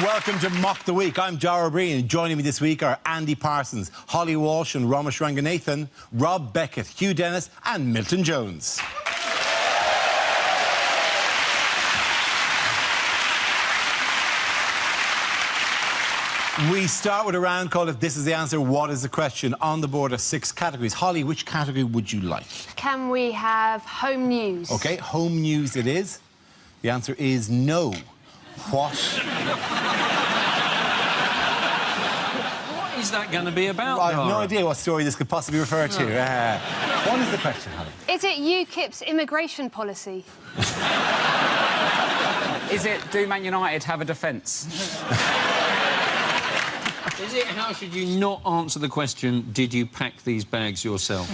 Welcome to Mock the Week. I'm Dara Breen, and joining me this week are Andy Parsons, Holly Walsh and Ramesh Ranganathan, Rob Beckett, Hugh Dennis and Milton Jones. We start with a round called If This Is the Answer, What is the Question? On the board are 6 categories. Holly, which category would you like? Can we have home news? OK, home news it is. The answer is no. What is that going to be about, I have Dara? no idea what story this could possibly refer to. What is the question, Holly? Is it UKIP's immigration policy? Is it do Man United have a defence? Is it how should you not answer the question, did you pack these bags yourself?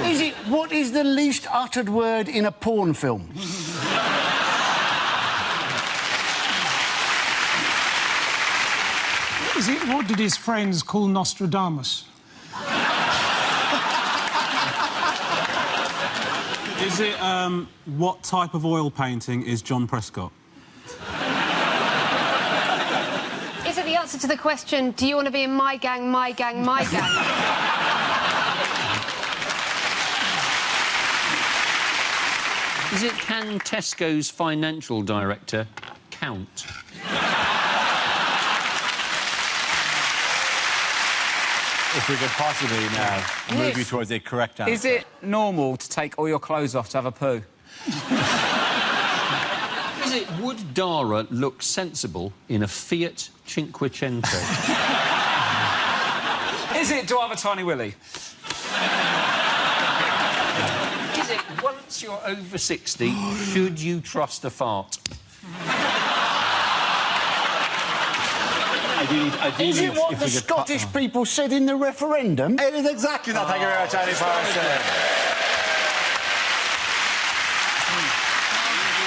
Is it what is the least uttered word in a porn film? Is it what did his friends call Nostradamus? Is it what type of oil painting is John Prescott? Is it the answer to the question, do you want to be in my gang, my gang, my gang? Is it can Tesco's financial director count? If we could possibly now move you towards a correct answer. Is it normal to take all your clothes off to have a poo? Is it would Dara look sensible in a Fiat Cinquecento? Is it do I have a tiny willy? Is it once you're over 60, should you trust a fart? Is it what the Scottish people said in the referendum? It is exactly that. Thank you very much, Andy Parsons.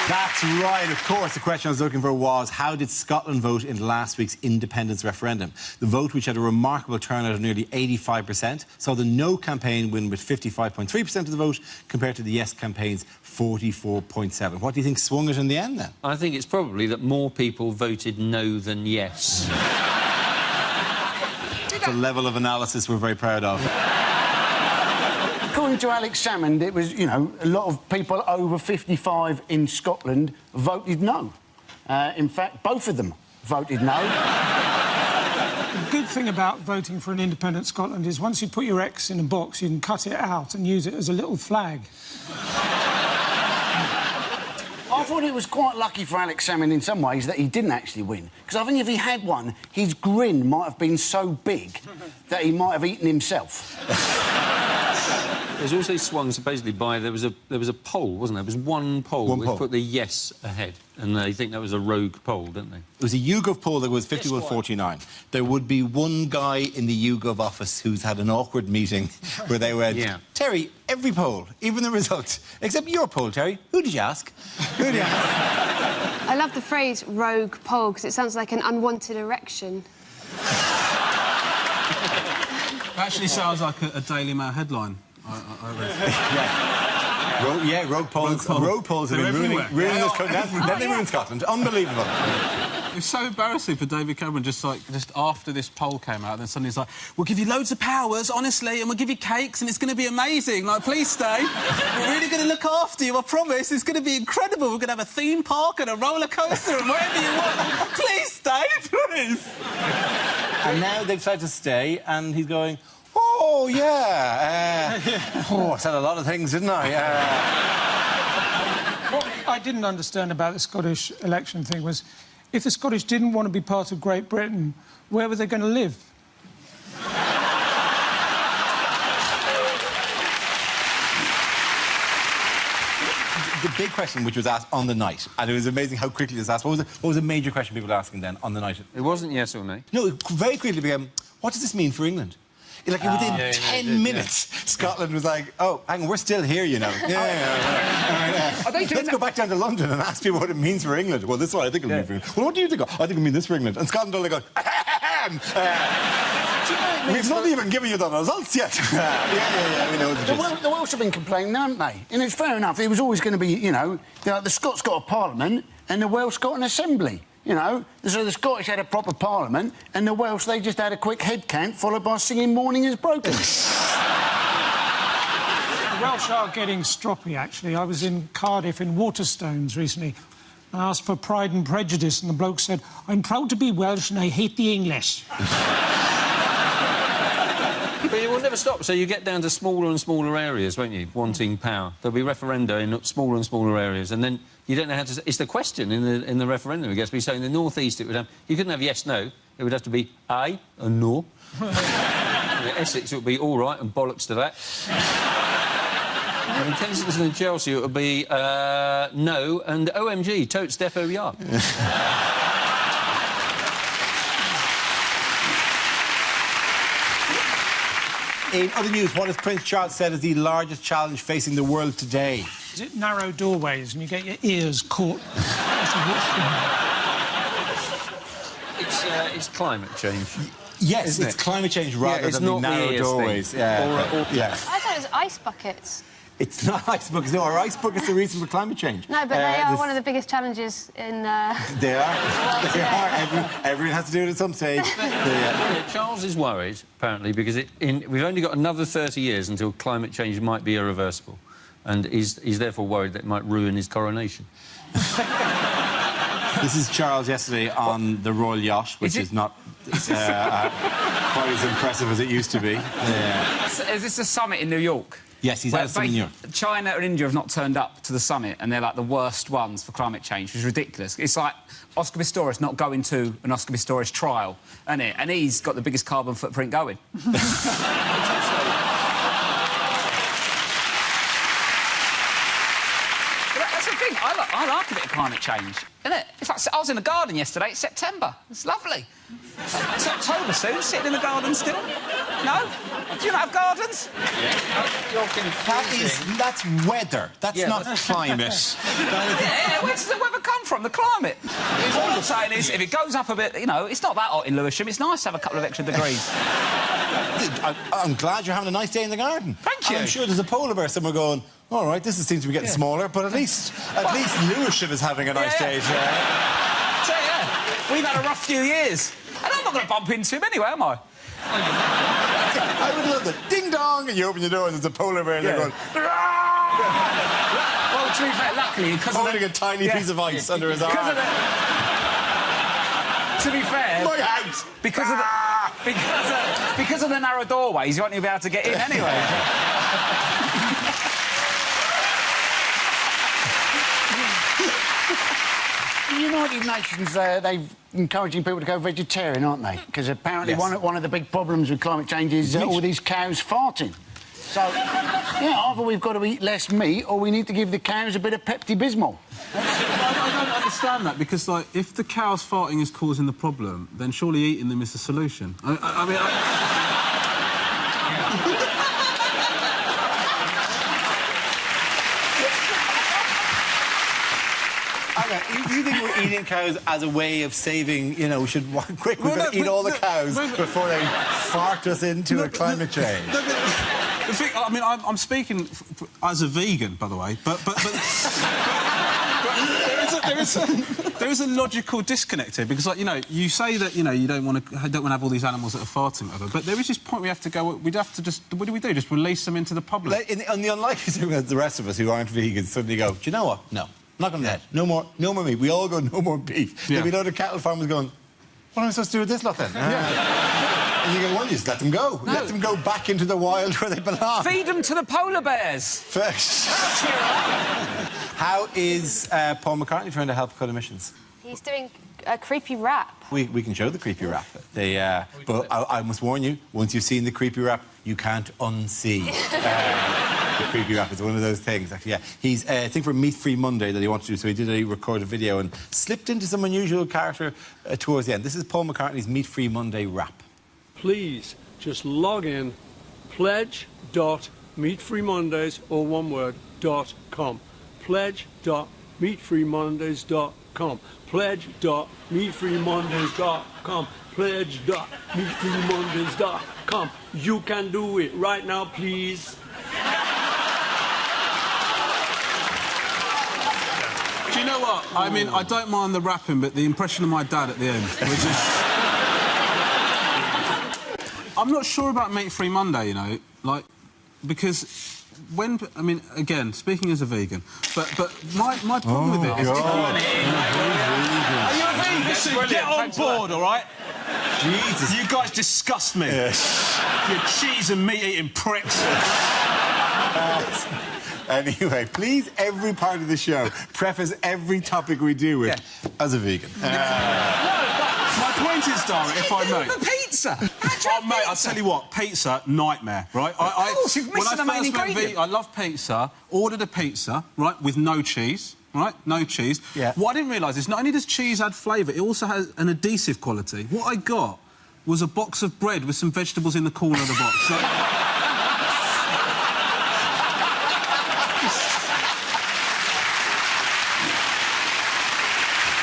That's right. Of course, the question I was looking for was, how did Scotland vote in last week's independence referendum? The vote, which had a remarkable turnout of nearly 85%, saw the No campaign win with 55.3% of the vote, compared to the Yes campaign's 44.7%. What do you think swung it in the end, then? I think it's probably that more people voted no than yes. It's a level of analysis we're very proud of. According to Alex Salmond, it was, you know, a lot of people over 55 in Scotland voted no. In fact, both of them voted no. The good thing about voting for an independent Scotland is once you put your X in a box, you can cut it out and use it as a little flag. I thought it was quite lucky for Alex Salmond in some ways that he didn't actually win. Because I think if he had won, his grin might have been so big that he might have eaten himself. It was also swung supposedly by there was a poll, wasn't there? There was one poll which put the yes ahead, and they think that was a rogue poll, didn't they? It was a YouGov poll that was 51-49. There would be one guy in the YouGov office who's had an awkward meeting where they went, Terry, every poll, even the result, except your poll, Terry. Who did you ask? Who did you ask? I love the phrase rogue poll because it sounds like an unwanted erection. Actually sounds like a Daily Mail headline. I read. Rogue polls. Rogue polls have been ruining this country. Then they ruined Scotland. Unbelievable. It's so embarrassing for David Cameron, just after this poll came out, then suddenly he's like, we'll give you loads of powers, honestly, and we'll give you cakes, and it's going to be amazing. Like, please stay. We're really going to look after you, I promise. It's going to be incredible. We're going to have a theme park and a roller coaster and whatever you want. Please stay, please. And now they've decided to stay, and he's going, oh, yeah. I said a lot of things, didn't I? What I didn't understand about the Scottish election thing was, if the Scottish didn't want to be part of Great Britain, where were they going to live? the big question which was asked on the night, and it was amazing how quickly it was asked. What was the major question people were asking then on the night? It wasn't yes or no. No, it very quickly became, what does this mean for England? Like, within 10 minutes, Scotland was like, oh, hang on, we're still here, you know. Let's go back down to London and ask people what it means for England. Well, this is what I think it means for England. Well, what do you think? I think it means this for England. And Scotland only go, we've not even given you the results yet. We know the Welsh have been complaining, haven't they? And it's fair enough. It was always going to be, you know, the Scots got a parliament and the Welsh got an assembly. You know, so the Scottish had a proper parliament and the Welsh, they just had a quick head count followed by singing Morning is Broken. The Welsh are getting stroppy, actually. I was in Cardiff in Waterstones recently. I asked for Pride and Prejudice and the bloke said, I'm proud to be Welsh and I hate the English. But it will never stop, so you get down to smaller and smaller areas, won't you, wanting power. There'll be referenda in smaller and smaller areas, and then you don't know how to... It's the question in the referendum, I guess. We say in the North East it would have... You couldn't have yes, no. It would have to be aye and no. In Essex it would be all right and bollocks to that. And in Kensington and Chelsea it would be no and OMG, totes defo ya. In other news, what has Prince Charles said is the largest challenge facing the world today? Is it narrow doorways and you get your ears caught? It's climate change. Yes, it's climate change rather than the narrow doorways. I thought it was ice buckets. It's not ice buckets. No, are ice buckets the reason for climate change? No, but they are one of the biggest challenges in... They are. They are. Everyone has to do it at some stage. Charles is worried, apparently, because we've only got another 30 years until climate change might be irreversible. And he's therefore worried that it might ruin his coronation. This is Charles yesterday on the Royal Yacht, which is not quite as impressive as it used to be. Is this a summit in New York? Yes, he's at in New York. China and India have not turned up to the summit, and they're like the worst ones for climate change, which is ridiculous. It's like Oscar Pistorius not going to an Oscar Pistorius trial, isn't it? And he's got the biggest carbon footprint going. I like a bit of climate change, isn't it? It's like, I was in the garden yesterday, it's September. It's lovely. It's October soon, sitting in the garden still. No? Do you not have gardens? That's weather. That's not climate. Where does the weather come from? The climate. All I'm saying is, if it goes up a bit, you know, it's not that hot in Lewisham. It's nice to have a couple of extra degrees. I'm glad you're having a nice day in the garden. Thank you. I'm sure there's a polar bear somewhere going, all right, this seems to be getting smaller, but at least Lewisham is having a nice day today. We've had a rough few years. And I'm not going to bump into him anyway, am I? I would love the ding-dong, and you open your door and there's a polar bear and they're going... Well, to be fair, luckily, because holding a tiny piece of ice under his arm. To be fair... My house! Because of the narrow doorways, you won't even be able to get in anyway. The United Nations, they're encouraging people to go vegetarian, aren't they? Because apparently one of the big problems with climate change is all these cows farting. So, yeah, either we've got to eat less meat or we need to give the cows a bit of Pepto-Bismol. I don't understand that, because, like, if the cows farting is causing the problem, then surely eating them is the solution. You think we're eating cows as a way of saving, you know, we should eat all the cows before they fart us into a climate change? The thing, I mean, I'm speaking as a vegan, by the way, but there is a logical disconnect here, because, like, you know, you say that, you know, you don't want to have all these animals that are farting, whatever, but there is this point we have to go. We'd have to just, what do we do? Just release them into the public? On the unlikely circumstance, the rest of us who aren't vegans suddenly go, do you know what? No. Not going to that. No more meat. We all go, no more beef. There'll be a load of cattle farmers going, what am I supposed to do with this lot then? And you go, well, you just let them go. No. Let them go back into the wild where they belong. Feed them to the polar bears. How is Paul McCartney trying to help cut emissions? He's doing a creepy rap. We can show the creepy rap. But I must warn you, once you've seen the creepy rap, you can't unsee the creepy rap. It's one of those things, actually, yeah. He's, I think for Meat Free Monday that he wanted to do, so he did a recorded video and slipped into some unusual character towards the end. This is Paul McCartney's Meat Free Monday rap. Please just log in, pledge.meatfreemondays, or one word, .com. Pledge.meatfreemondays.com. Pledge.meatfreemondays.com. Pledge.meatfreemondays.com. You can do it right now, please. Do you know what? I mean, I don't mind the rapping, but the impression of my dad at the end was just... I'm not sure about Meat Free Monday, you know, like, because when... I mean, again, speaking as a vegan, but my problem with it is... God. Are you a vegan? Listen, get on board, all right? Jesus. You guys disgust me. Yes. You cheese and meat-eating pricks. Anyway, please, every part of the show, preface every topic we do with, as a vegan. My point is, Dara, if I may... The pizza! Oh, mate, I'll tell you what, pizza, nightmare, right? Of course, you've missed the main ingredient. I love pizza, ordered a pizza, right, with no cheese, right? No cheese. Yeah. What I didn't realise is not only does cheese add flavour, it also has an adhesive quality. What I got was a box of bread with some vegetables in the corner of the box.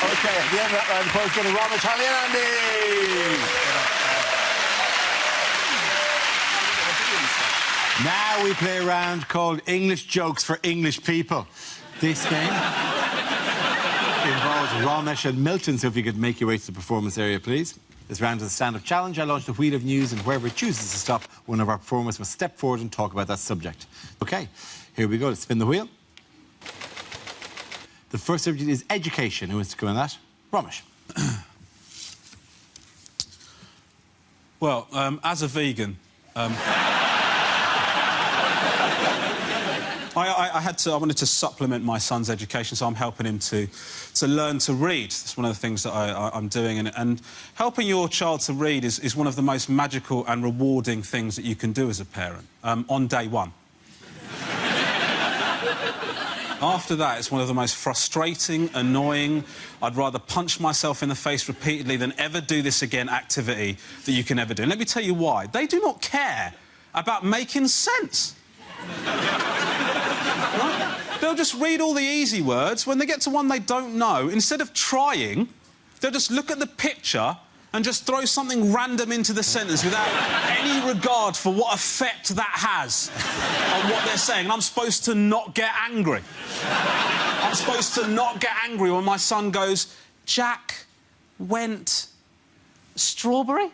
OK, at the end of that round, the points go to Robert, Charlie and Andy. Now we play a round called English Jokes for English People. This game involves Ramesh and Milton, so if you could make your way to the performance area, please. This round is a stand-up challenge. I launch the wheel of news, and whoever chooses to stop, one of our performers must step forward and talk about that subject. OK, here we go. Let's spin the wheel. The first subject is education. Who wants to come on that? Ramesh. Well, as a vegan... I wanted to supplement my son's education, so I'm helping him to learn to read. That's one of the things that I'm doing, and helping your child to read is one of the most magical and rewarding things that you can do as a parent, on day one. After that, it's one of the most frustrating, annoying, I'd rather punch myself in the face repeatedly than ever do this again activity that you can ever do. And let me tell you why. They do not care about making sense. Right? They'll just read all the easy words. When they get to one they don't know, instead of trying, they'll just look at the picture and just throw something random into the sentence without any regard for what effect that has on what they're saying. And I'm supposed to not get angry. I'm supposed to not get angry when my son goes, Jack went strawberry?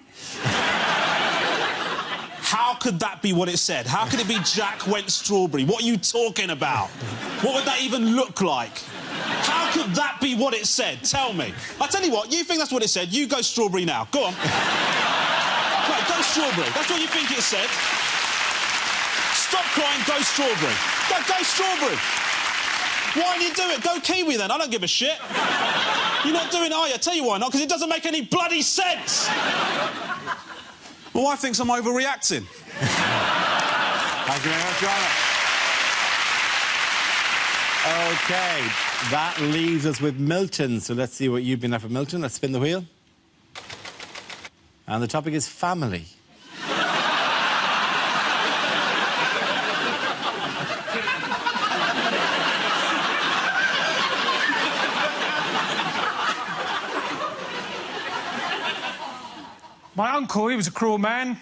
How could that be what it said? How could it be Jack went strawberry? What are you talking about? What would that even look like? How could that be what it said? Tell me. I tell you what, you think that's what it said, you go strawberry now. Go on. Right, go strawberry. That's what you think it said. Stop crying, go strawberry. Go strawberry. Why don't you do it? Go kiwi then, I don't give a shit. You're not doing it, are you? I tell you why not, because it doesn't make any bloody sense. My wife thinks I'm overreacting. Thank you very much, Robert. OK, that leaves us with Milton. So let's see what you've been at for Milton. Let's spin the wheel. And the topic is family. My uncle, he was a cruel man.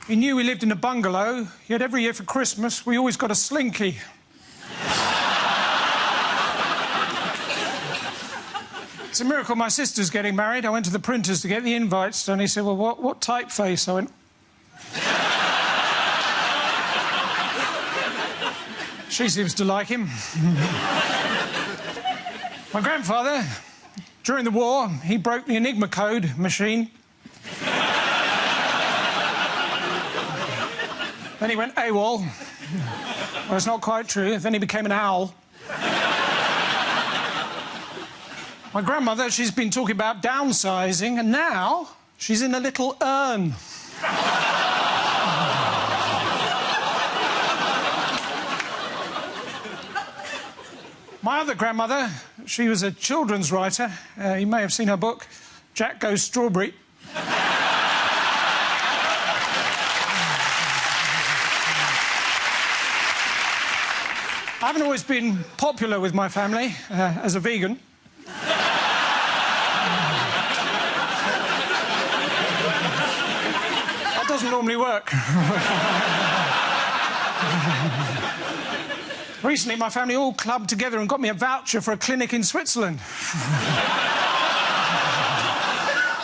He knew we lived in a bungalow, yet every year for Christmas we always got a slinky. It's a miracle my sister's getting married. I went to the printers to get the invites done. He said, well, what typeface? I went... She seems to like him. My grandfather, during the war, he broke the Enigma code machine. Then he went AWOL. Well, it's not quite true. Then he became an owl. My grandmother, she's been talking about downsizing, and now she's in a little urn. My other grandmother, she was a children's writer. You may have seen her book, Jack Goes Strawberry. I haven't always been popular with my family as a vegan. That doesn't normally work. Recently, my family all clubbed together and got me a voucher for a clinic in Switzerland.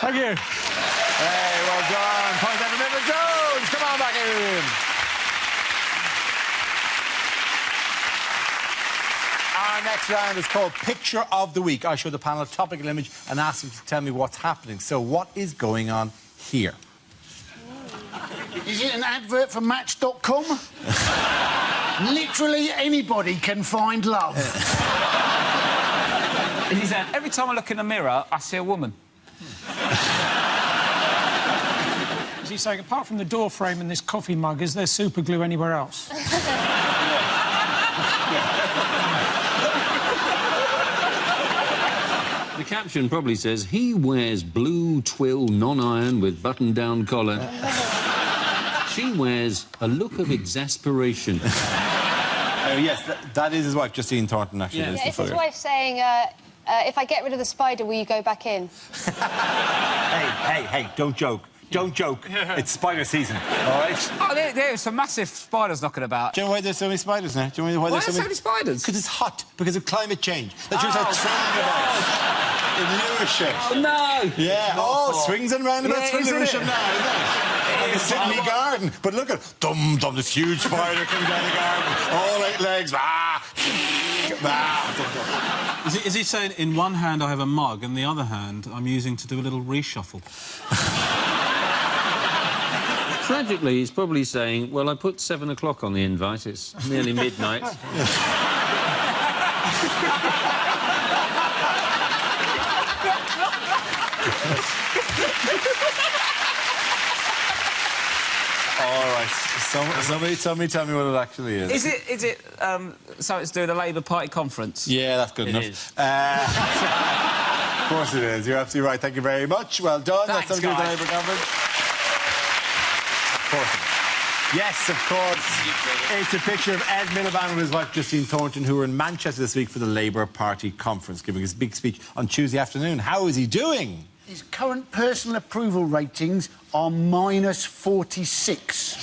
Thank you. Hey, well done. Point down to Mr. Jones. Come on back in. Our next round is called Picture of the Week. I show the panel a topical image and ask them to tell me what's happening. So what is going on here? Is it an advert for Match.com? Literally anybody can find love. He said, every time I look in the mirror, I see a woman. Is he saying, apart from the door frame and this coffee mug, is there super glue anywhere else? The caption probably says, he wears blue twill non-iron with button-down collar. She wears a look of exasperation. Yes, that is his wife, Justine Thornton, actually. Yeah. It's his wife saying, if I get rid of the spider, will you go back in? Hey, don't joke. Don't joke. It's spider season, all right? Oh, there's some massive spiders knocking about. Do you know why there's so many spiders now? Do you know why Why are there so many spiders? Because it's hot, because of climate change. That's just how trend about in Lewisham. Oh, no! Yeah, swings and roundabouts for isn't Lewisham it? now, isn't it? Like a Sydney garden. But look at dum, this huge spider coming down the garden. All 8 legs. Is he saying, in one hand I have a mug, and the other hand I'm using to do a little reshuffle? Tragically, he's probably saying, well, I put 7 o'clock on the invite. It's nearly midnight. All right. Somebody tell me what it actually is. Is it so it's doing a Labour Party conference? Yeah, that's good enough. Is. Of course it is. You're absolutely right. Thank you very much. Well done. Thanks, That's something to do with the guys. Labour government. Of course it is. Yes, of course. It's a picture of Ed Miliband and his wife Justine Thornton, who were in Manchester this week for the Labour Party conference, giving his big speech on Tuesday afternoon. How is he doing? His current personal approval ratings are -46.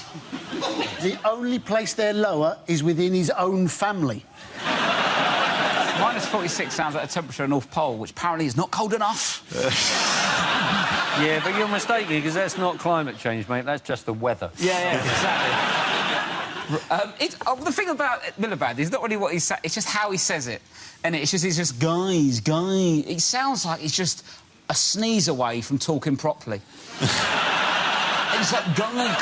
The only place they're lower is within his own family. -46 sounds like a temperature at North Pole, which apparently is not cold enough. Yeah, but you're mistaken, because that's not climate change, mate. That's just the weather. Yeah, exactly. The thing about Miliband is not really what he's saying, it's just how he says it. And he's just, guys. It sounds like he's just a sneeze away from talking properly. And it's like, guys.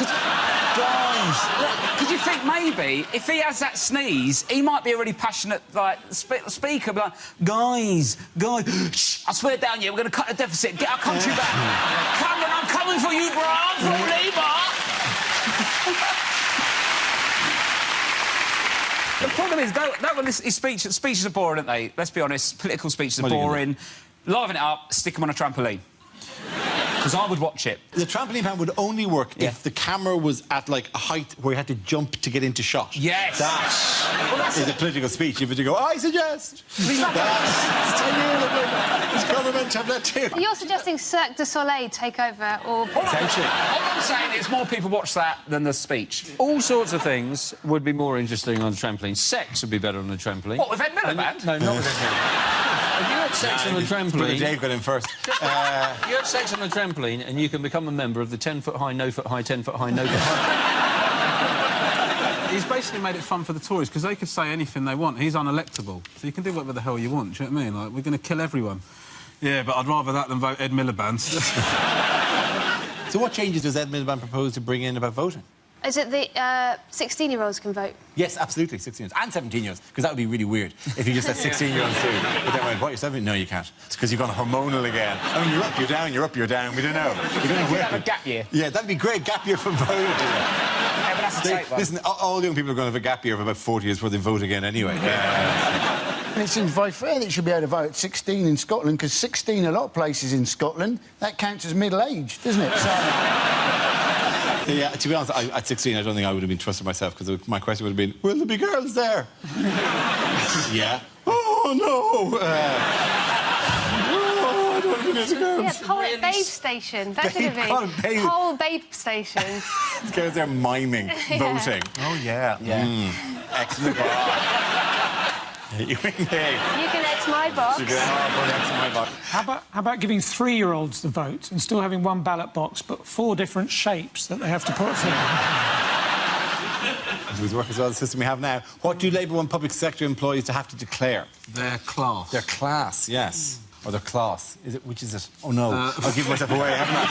Because you think maybe if he has that sneeze, he might be a really passionate speaker, but like, guys, shh, I swear down you, we're going to cut the deficit, get our country back. Cameron, I'm coming for you, bro, I'm from Labour. The problem is, his speeches are boring, aren't they? Let's be honest, political speeches are boring. Liven it up, stick them on a trampoline. Because I would watch it. The trampoline pan would only work if the camera was at, like, a height where you had to jump to get into shot. Yes. That is a political speech. If you go, I suggest. His government have that too. You're suggesting Cirque du Soleil take over, or... Potentially. All I'm saying is more people watch that than the speech. All sorts of things would be more interesting on a trampoline. Sex would be better on a trampoline. What, with Ed Miliband? No, not with Ed Miliband. If you had sex on a trampoline... Dave got in first. You have sex on a trampoline and you can become a member of the 10-foot-high, no-foot-high, 10-foot-high, no-foot-high... He's basically made it fun for the Tories, because they could say anything they want. He's unelectable. So you can do whatever the hell you want, do you know what I mean? Like, we're going to kill everyone. Yeah, but I'd rather that than vote Ed Miliband. So what changes does Ed Miliband propose to bring in about voting? Is it the 16-year-olds can vote? Yes, absolutely, 16-year-olds and 17-year-olds, because that would be really weird if you just said 16-year-olds too. But then when, what, you're 17? No, you can't. It's because you've gone hormonal again. I mean, you're up, you're down, you're up, you're down. We don't know. We don't know where. Have a gap year. Yeah, that'd be great. Gap year for voting. Yeah, but that's a take one. Listen, all young people are going to have a gap year of about 40 years before they vote again anyway. And it seems very fair that you should be able to vote at 16 in Scotland, because 16, a lot of places in Scotland, that counts as middle-aged, doesn't it? So... Yeah, to be honest, at 16, I don't think I would have been trusted myself, because my question would have been, will there be girls there? Yeah. Oh, no. Oh, I don't think there's girls. Yeah, Poet Babe Station. That should have been. Whole Babe Station. Girls there miming, voting. Oh, yeah. Yeah. Excellent. You can X my box. How about giving 3-year-olds the vote and still having one ballot box, but 4 different shapes that they have to put through? Does work as well as the system we have now. What do Labour want public sector employees to have to declare? Their class. Their class, yes. Or their class. Is it? Which is it? Oh, no. I'll give myself away, haven't I?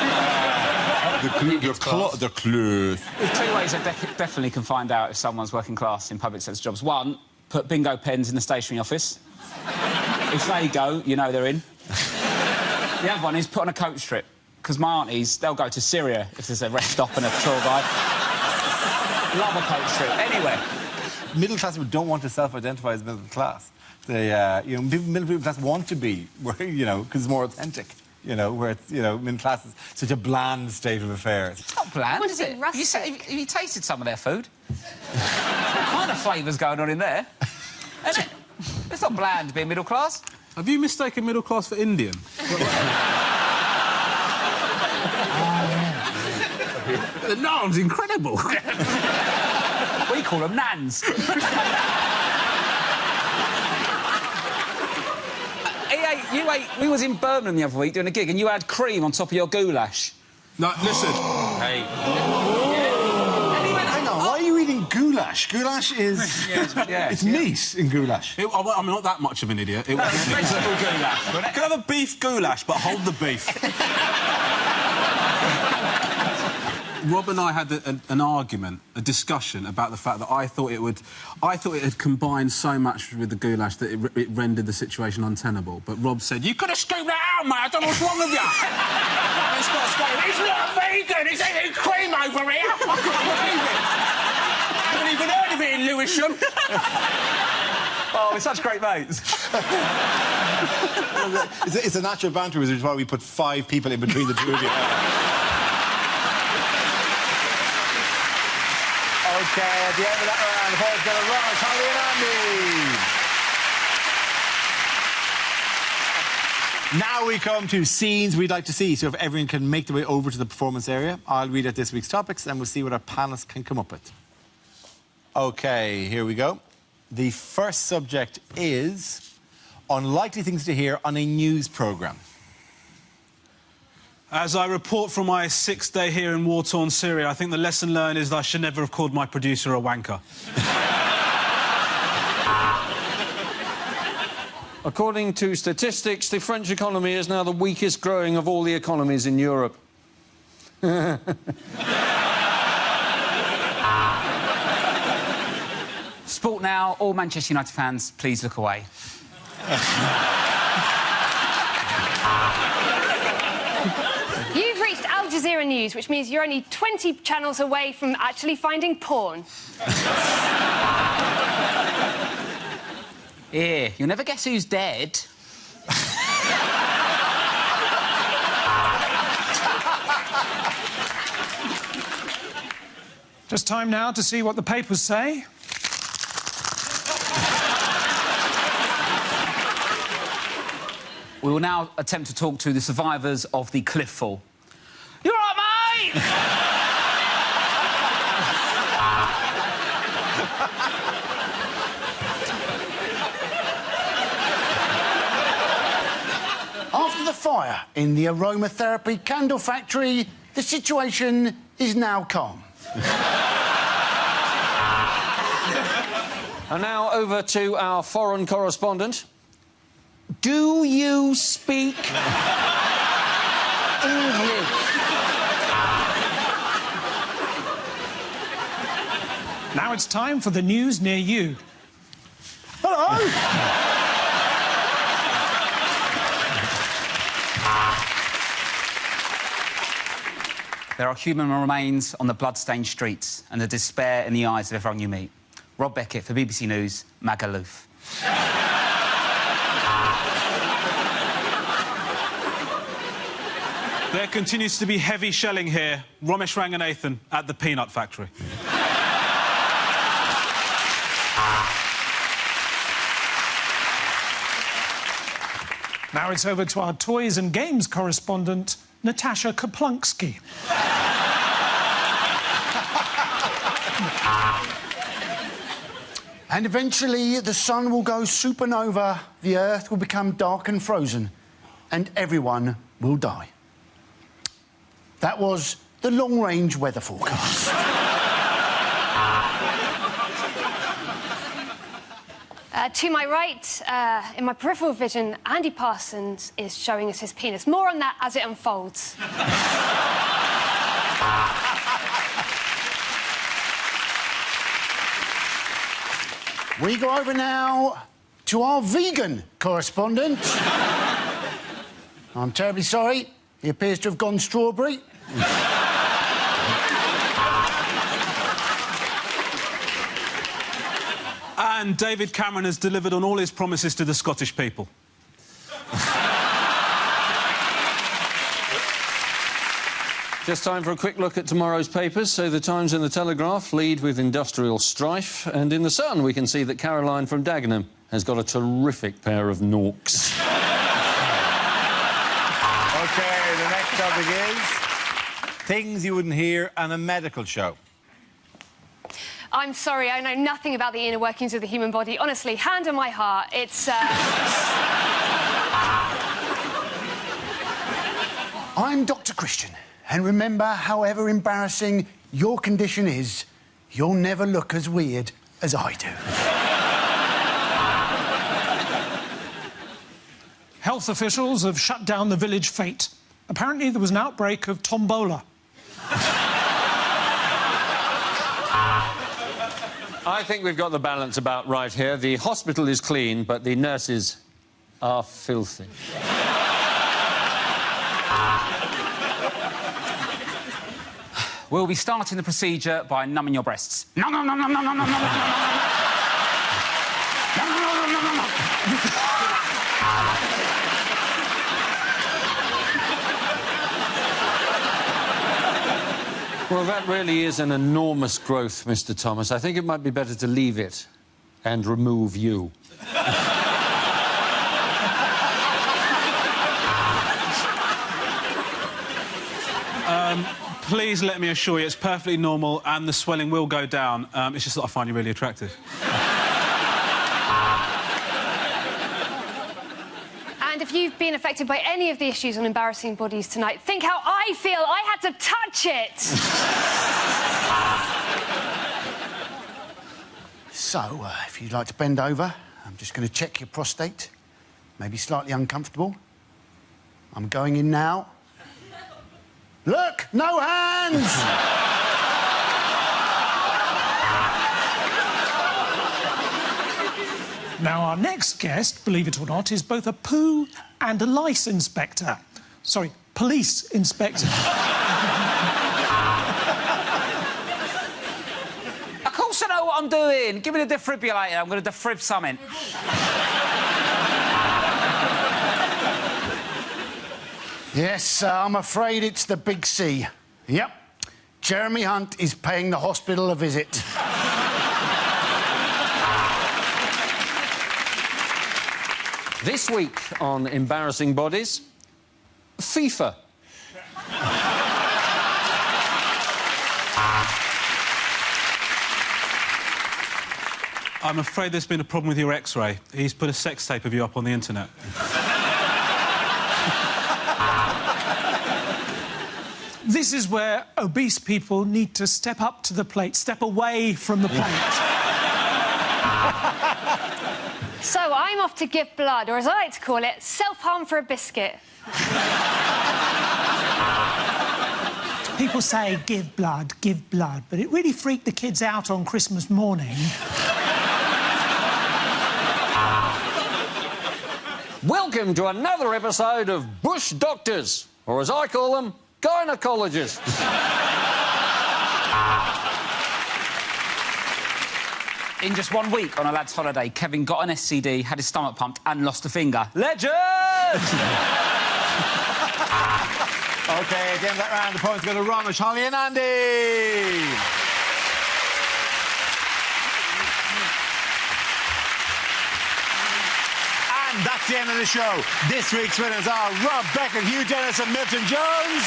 Their class. There's 2 ways I definitely can find out if someone's working class in public sector jobs. One, put bingo pens in the stationery office. If they go, you know they're in. The other one is put on a coat strip, because my aunties, they'll go to Syria if there's a rest stop and a tour guide. Love a coat strip. Anyway. Middle-class people don't want to self-identify as middle class. They, you know, middle class want to be, you know, because it's more authentic. You know, where it's, you know, middle class is such a bland state of affairs. It's not bland, What is is it? it, rustic? Have you tasted some of their food? What kind of flavours going on in there? Isn't it? It's not bland being middle class. Have you mistaken middle class for Indian? The naan's incredible. We call them nans. We was in Birmingham the other week doing a gig and you had cream on top of your goulash. No, listen. Hey. Hang on, why are you eating goulash? Goulash is... it's meat in goulash. I'm not that much of an idiot. It was Vegetable goulash. Can I have a beef goulash, but hold the beef? Rob and I had an argument, a discussion about the fact that I thought it had combined so much with the goulash that it rendered the situation untenable. But Rob said, "You could have screamed that out, mate. I don't know what's wrong with you." It's got scream. It's not vegan. It's eating cream over here. I can't believe it. I haven't even heard of it in Lewisham. Oh, we're such great mates. It's a natural banter, which is why we put 5 people in between the two of you. OK, at the end of that round, Paul's got a rush, Holly and Andy. Now we come to scenes we'd like to see. So if everyone can make their way over to the performance area, I'll read out this week's topics and we'll see what our panellists can come up with. OK, here we go. The first subject is unlikely things to hear on a news programme. As I report from my 6th day here in war-torn Syria, I think the lesson learned is that I should never have called my producer a wanker. According to statistics, the French economy is now the weakest growing of all the economies in Europe. Sport now. All Manchester United fans, please look away. You've reached Al Jazeera News, which means you're only 20 channels away from actually finding porn. Here, you'll never guess who's dead. Just time now to see what the papers say. We will now attempt to talk to the survivors of the cliff fall. You all right, mate? After the fire in the aromatherapy candle factory, the situation is now calm. And now over to our foreign correspondent. Do you speak English? Now it's time for the news near you. Hello! There are human remains on the blood-stained streets and the despair in the eyes of everyone you meet. Rob Beckett for BBC News, Magaluf. There continues to be heavy shelling here. Ramesh Ranganathan at the peanut factory. Now it's over to our toys and games correspondent, Natasha Kaplunksky. And eventually the sun will go supernova, the earth will become dark and frozen, and everyone will die. That was the long-range weather forecast. To my right, in my peripheral vision, Andy Parsons is showing us his penis. More on that as it unfolds. We go over now to our vegan correspondent. I'm terribly sorry. He appears to have gone strawberry. And David Cameron has delivered on all his promises to the Scottish people. Just time for a quick look at tomorrow's papers. So the Times and the Telegraph lead with industrial strife, and in the Sun we can see that Caroline from Dagenham has got a terrific pair of norks. OK, the next topic is things you wouldn't hear on a medical show. I'm sorry, I know nothing about the inner workings of the human body. Honestly, hand on my heart, it's... I'm Dr. Christian, and remember, however embarrassing your condition is, you'll never look as weird as I do. Health officials have shut down the village fete. Apparently there was an outbreak of tombola. I think we've got the balance about right here. The hospital is clean, but the nurses are filthy. We'll be starting the procedure by numbing your breasts. Num, num, num, num, num, num, num, num, num, num. Num, num, num, num, num, num. Well, that really is an enormous growth, Mr. Thomas. I think it might be better to leave it and remove you. Please let me assure you it's perfectly normal and the swelling will go down. It's just that I find you really attractive. And if you've been affected by any of the issues on embarrassing bodies tonight, think how I feel. I had to touch it. So, if you'd like to bend over, I'm just going to check your prostate. Maybe slightly uncomfortable. I'm going in now. Look, no hands! Now, our next guest, believe it or not, is both a poo and a lice inspector. Sorry, police inspector. Of course I know what I'm doing. Give me the defibrillator. I'm going to defib something. Yes, I'm afraid it's the big C. Yep. Jeremy Hunt is paying the hospital a visit. This week on Embarrassing Bodies, FIFA. I'm afraid there's been a problem with your X-ray. He's put a sex tape of you up on the internet. This is where obese people need to step up to the plate, step away from the plate. So I'm off to give blood, or as I like to call it, self-harm for a biscuit. people say give blood, but it really freaked the kids out on Christmas morning. Welcome to another episode of Bush Doctors, or as I call them, gynecologists. In just 1 week on a lad's holiday, Kevin got an STD, had his stomach pumped and lost a finger. Legend! OK, at the end of that round, the points go to Ramesh, Holly and Andy. And that's the end of the show. This week's winners are Rob Beckett, Hugh Dennis and Milton Jones.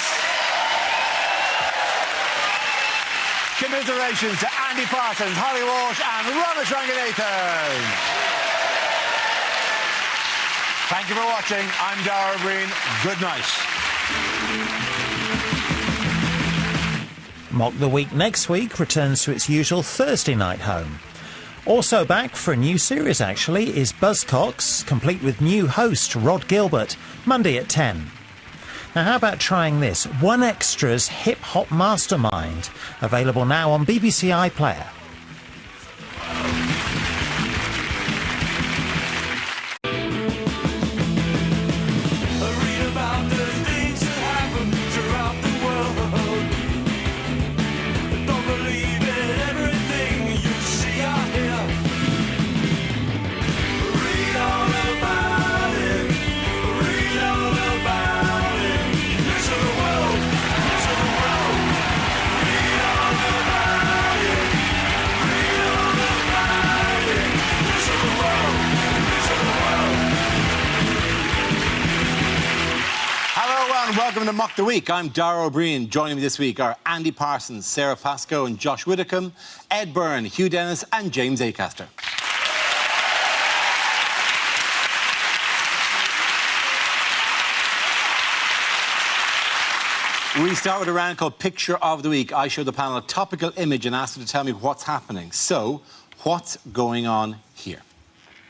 Commiserations to Andy Parsons, Holly Walsh and Ramesh Ranganathan. Thank you for watching. I'm Dara Breen. Good night. Mock the Week next week returns to its usual Thursday night home. Also back for a new series, actually, is Buzzcocks, complete with new host Rod Gilbert, Monday at 10. Now, how about trying this? 1Extra's Hip Hop Mastermind, available now on BBC iPlayer. Welcome to Mock the Week. I'm Dara O'Brien. Joining me this week are Andy Parsons, Sarah Pascoe and Josh Widdicombe, Ed Byrne, Hugh Dennis and James Acaster. We start with a round called Picture of the Week. I show the panel a topical image and ask them to tell me what's happening. So, what's going on here?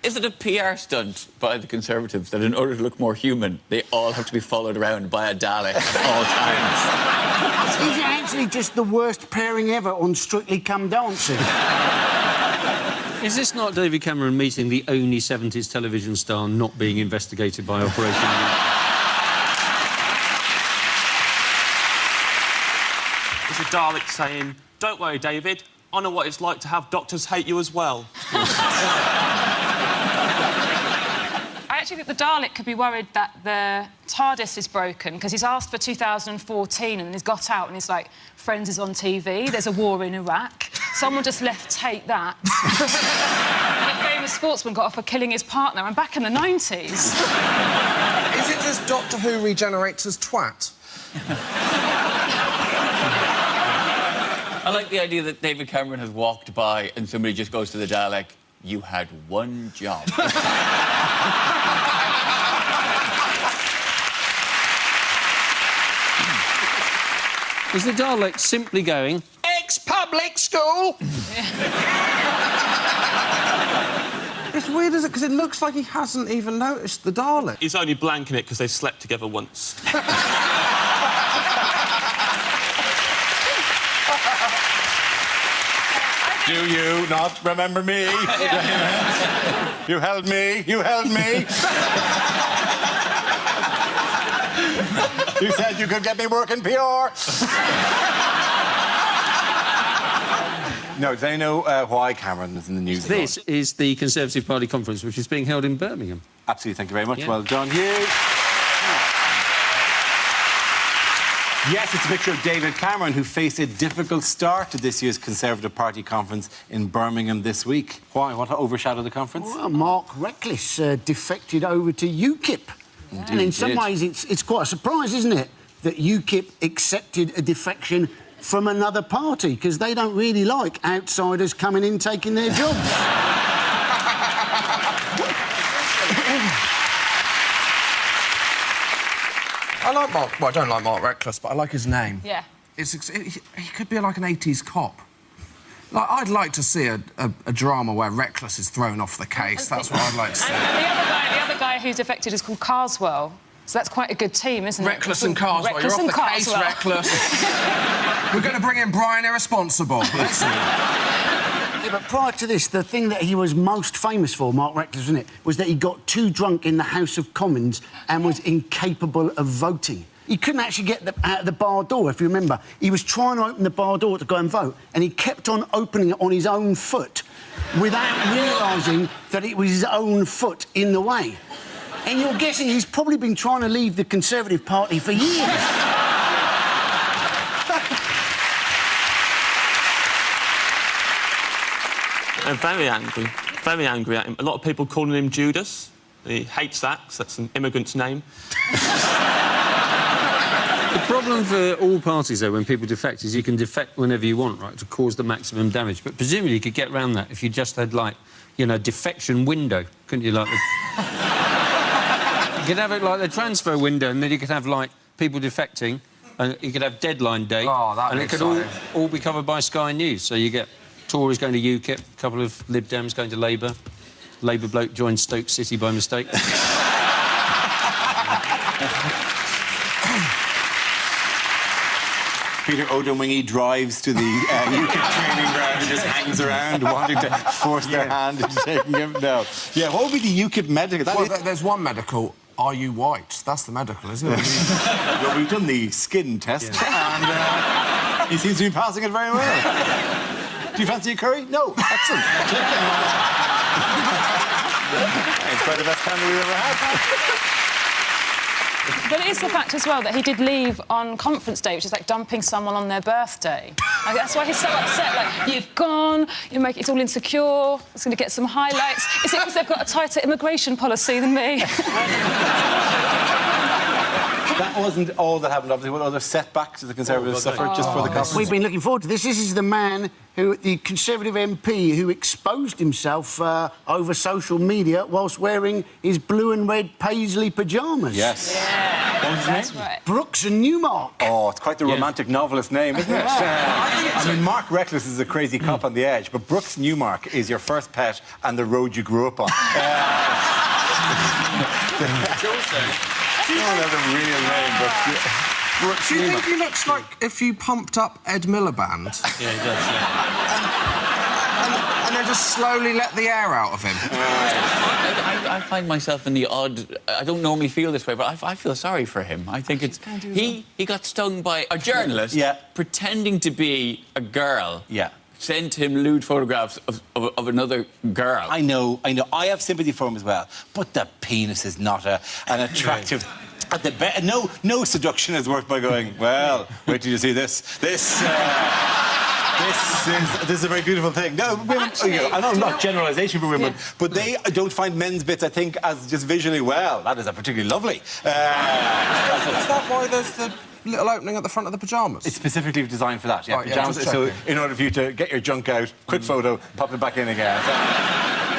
Is it a PR stunt by the Conservatives that in order to look more human, they all have to be followed around by a Dalek at all times? Is it actually just the worst pairing ever on Strictly Come Dancing? Is this not David Cameron meeting the only 70s television star not being investigated by Operation... It's a Dalek saying, "Don't worry, David, I know what it's like to have doctors hate you as well." I actually think the Dalek could be worried that the TARDIS is broken because he's asked for 2014 and he's got out and he's like, Friends is on TV, there's a war in Iraq. Someone just left take that. A famous sportsman got off for killing his partner, and back in the 90s. Is it just Doctor Who regenerates as twat? I like the idea that David Cameron has walked by and somebody just goes to the Dalek, "You had one job." Is the Dalek simply going, ex-public school? It's weird, isn't it? Because it looks like he hasn't even noticed the Dalek. He's only blanking it because they slept together once. Do you not remember me? You held me. You held me. You said you could get me work in PR. No, do they know why Cameron is in the news? This is the Conservative Party conference, which is being held in Birmingham. Absolutely, thank you very much. Yeah. Well done, Hugh. Yes, it's a picture of David Cameron, who faced a difficult start to this year's Conservative Party conference in Birmingham this week. Why? What overshadowed the conference? Well, Mark Reckless defected over to UKIP. Indeed, and in some ways, it's quite a surprise, isn't it, that UKIP accepted a defection from another party, because they don't really like outsiders coming in taking their jobs. I like Mark... Well, I don't like Mark Reckless, but I like his name. Yeah. He could be like an 80s cop. Like, I'd like to see a drama where Reckless is thrown off the case. That's what I'd like to see. And the other guy who's defected is called Carswell. So that's quite a good team, isn't it? Reckless and cars. Well, you're Reckless off and the cars, case, well. reckless. We're going to bring in Brian Irresponsible. Yeah, but prior to this, the thing that he was most famous for, Mark Reckless, wasn't it, was that he got too drunk in the House of Commons and was incapable of voting. He couldn't actually get out of the bar door, if you remember. He was trying to open the bar door to go and vote, and he kept on opening it on his own foot without realising that it was his own foot in the way. And you're guessing he's probably been trying to leave the Conservative Party for years. I'm very angry at him. A lot of people calling him Judas. He hates that, 'cause that's an immigrant's name. The problem for all parties, though, when people defect, is you can defect whenever you want, right, to cause the maximum damage. But presumably you could get around that if you just had, like, you know, defection window, couldn't you? Like, you could have it like the transfer window, and then you could have, like, people defecting, and you could have deadline date, and it could all be covered by Sky News. So you get Tories going to UKIP, a couple of Lib Dems going to Labour, Labour bloke joined Stoke City by mistake. Peter Odemwingie drives to the UKIP training ground and just hangs around, wanting to force their hand into taking him. No. Yeah, what would be the UKIP medical? There's one medical. Are you white? That's the medical, isn't it? Well, we've done the skin test, and he seems to be passing it very well. Do you fancy a curry? No. Excellent. It's quite the best candle we've ever had. But it is the fact as well that he did leave on conference day, which is like dumping someone on their birthday. Like, that's why he's so upset. Like, you've gone, it's all insecure, it's going to get some highlights. Is it because they've got a tighter immigration policy than me? That wasn't all that happened, obviously. What other setbacks did the Conservatives suffer just for the conference? We've been looking forward to this. This is the man the Conservative MP who exposed himself over social media whilst wearing his blue and red paisley pyjamas. Yes. Yeah, what was his that's name? right. Brooks and Newmark. Oh, it's quite the romantic novelist name, isn't it? I mean, Mark Reckless is a crazy cop on the edge, but Brooks Newmark is your first pet and the road you grew up on. I don't know the real name, but... Do you think he looks like if you pumped up Ed Miliband? Yeah, he does, yeah. And then just slowly let the air out of him? I find myself in the odd... I don't normally feel this way, but I feel sorry for him. I think it's... He got stung by a journalist pretending to be a girl. Yeah. Sent him lewd photographs of another girl. I know. I have sympathy for him as well. But the penis is not an attractive... At the no seduction is worth by going, well, wait till you see this. This is a very beautiful thing. No, women, I know not generalisation for women, but they don't find men's bits, I think, as just visually, well, that is a particularly lovely. Is that why there's the little opening at the front of the pyjamas? It's specifically designed for that, yeah. Right, pyjamas, so in order for you to get your junk out, quick photo, pop it back in again.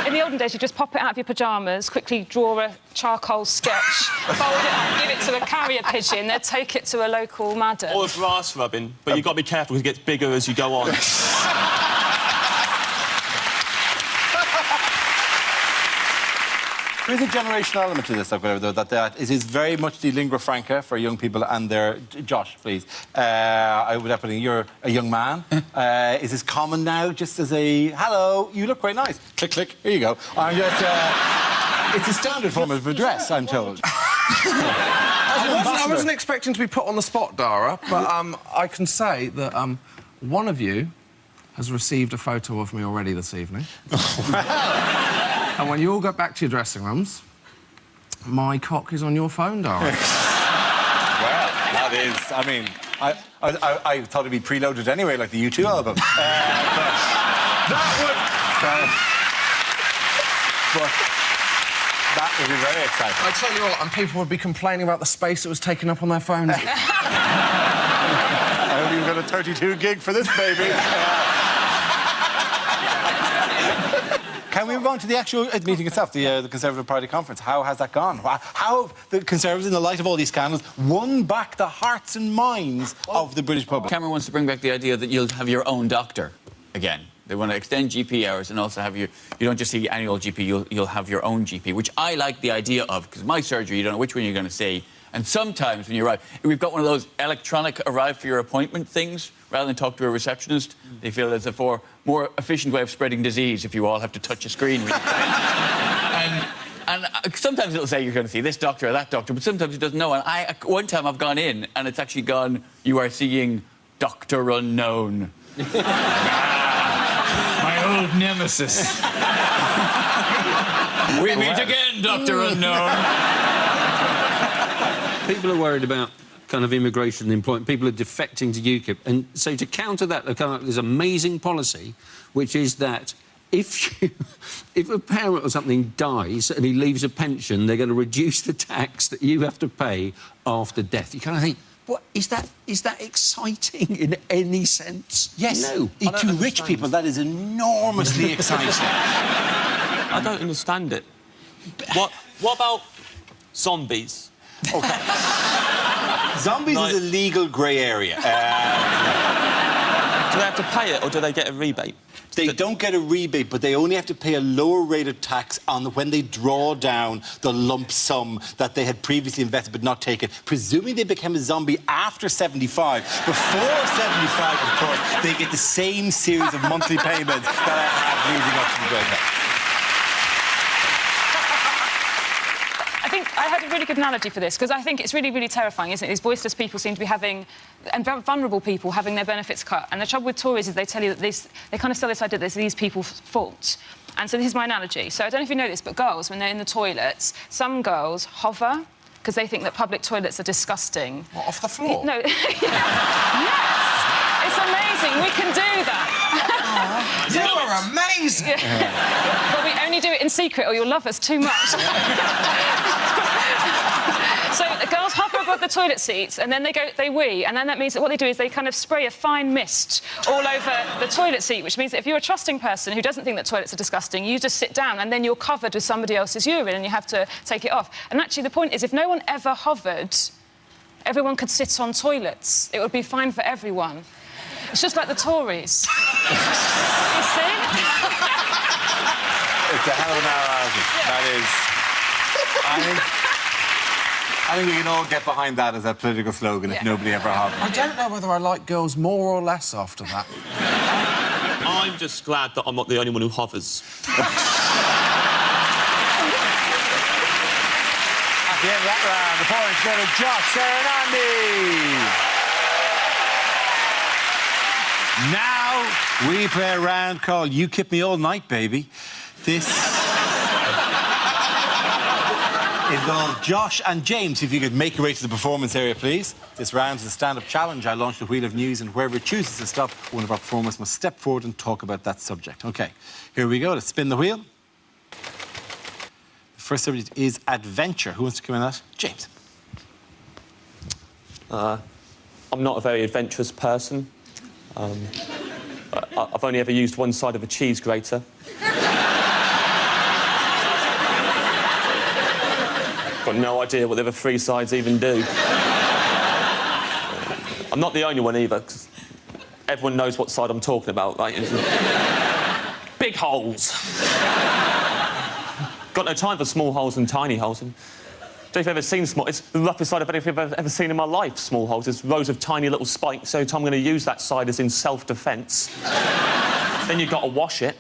In the olden days, you just pop it out of your pyjamas, quickly draw a charcoal sketch, fold it up, give it to a carrier pigeon, they'd take it to a local madam. Or brass rubbing, but you've got to be careful because it gets bigger as you go on. There's a generational element to this, though, that it is very much the lingua franca for young people and their... Josh, please. I would have put in, you're a young man. Is this common now, just as a... Hello, you look quite nice. Click, click, here you go. I'm just... it's a standard form of address, I'm told. I wasn't expecting to be put on the spot, Dara, but I can say that one of you has received a photo of me already this evening. And when you all go back to your dressing rooms, my cock is on your phone, Dara. Well, that is... I mean, I thought it'd be preloaded anyway, like the U2 album. But that would be very exciting. I tell you what, and people would be complaining about the space that was taken up on their phones. I hope you've got a 32 gig for this, baby. Can we move on to the actual meeting itself, the Conservative Party conference? How has that gone? How have the Conservatives, in the light of all these scandals, won back the hearts and minds of the British public? Cameron wants to bring back the idea that you'll have your own doctor again. They want to extend GP hours and also have you don't just see annual GP, you'll have your own GP, which I like the idea of, because my surgery, you don't know which one you're going to see, And sometimes when you arrive, we've got one of those electronic arrive for your appointment things. Rather than talk to a receptionist, they feel there's a more efficient way of spreading disease if you all have to touch a screen. And sometimes it'll say you're going to see this doctor or that doctor, but sometimes it doesn't know. And one time I've gone in and it's actually gone, you are seeing Dr. Unknown. My old nemesis. We meet again, Dr. Unknown. People are worried about kind of immigration and employment. People are defecting to UKIP. And so to counter that, there's this amazing policy, which is that if a parent or something dies and he leaves a pension, they're going to reduce the tax that you have to pay after death. You kind of think, what is that exciting in any sense? Yes. No. To rich people, that is enormously exciting. I don't understand it. What about zombies? OK. Zombies is a legal grey area. Do they have to pay it, or do they get a rebate? They don't get a rebate, but they only have to pay a lower rate of tax on when they draw down the lump sum that they had previously invested but not taken. Presuming they became a zombie after 75. Before 75, of course, they get the same series of monthly payments that I have leading up to the breakup. I think I had a really good analogy for this, because I think it's really, really terrifying, isn't it? These voiceless people seem to be having, and vulnerable people having their benefits cut. And the trouble with Tories is they tell you that they kind of sell this idea that it's these people's fault. And so this is my analogy. So I don't know if you know this, but girls, when they're in the toilets, some girls hover because they think that public toilets are disgusting. What, off the floor? No. Yes! It's amazing. We can do that. You are amazing! Yeah. But we only do it in secret or you'll love us too much. So the girls hover above the toilet seats and then they wee, and then that means that what they do is they kind of spray a fine mist all over the toilet seat, which means that if you're a trusting person who doesn't think that toilets are disgusting, you just sit down and then you're covered with somebody else's urine and you have to take it off. And actually the point is, if no one ever hovered, everyone could sit on toilets. It would be fine for everyone. It's just like the Tories. You see? It's a hell of an analogy. Yeah. That is... I think we can all get behind that as a political slogan if nobody ever hovered. I don't know whether I like girls more or less after that. I'm just glad that I'm not the only one who hovers. At the end of that Now round, the points go to Josh, Sarah and Andy. we play a round called You Keep Me All Night, Baby. This involves Josh and James. If you could make your way to the performance area, please. This round is a stand-up challenge. I launch the wheel of news, and wherever it chooses to stop, one of our performers must step forward and talk about that subject. OK, here we go. Let's spin the wheel. The first subject is adventure. Who wants to come in that? James. I'm not a very adventurous person. I've only ever used one side of a cheese grater. Got no idea what the other three sides even do. I'm not the only one either, because everyone knows what side I'm talking about, right? Big holes. Got no time for small holes and tiny holes. And if you've ever seen small... It's the roughest side of anything I've ever seen in my life, small holes. It's rows of tiny little spikes. So every time I'm going to use that side is in self-defence. Then you've got to wash it.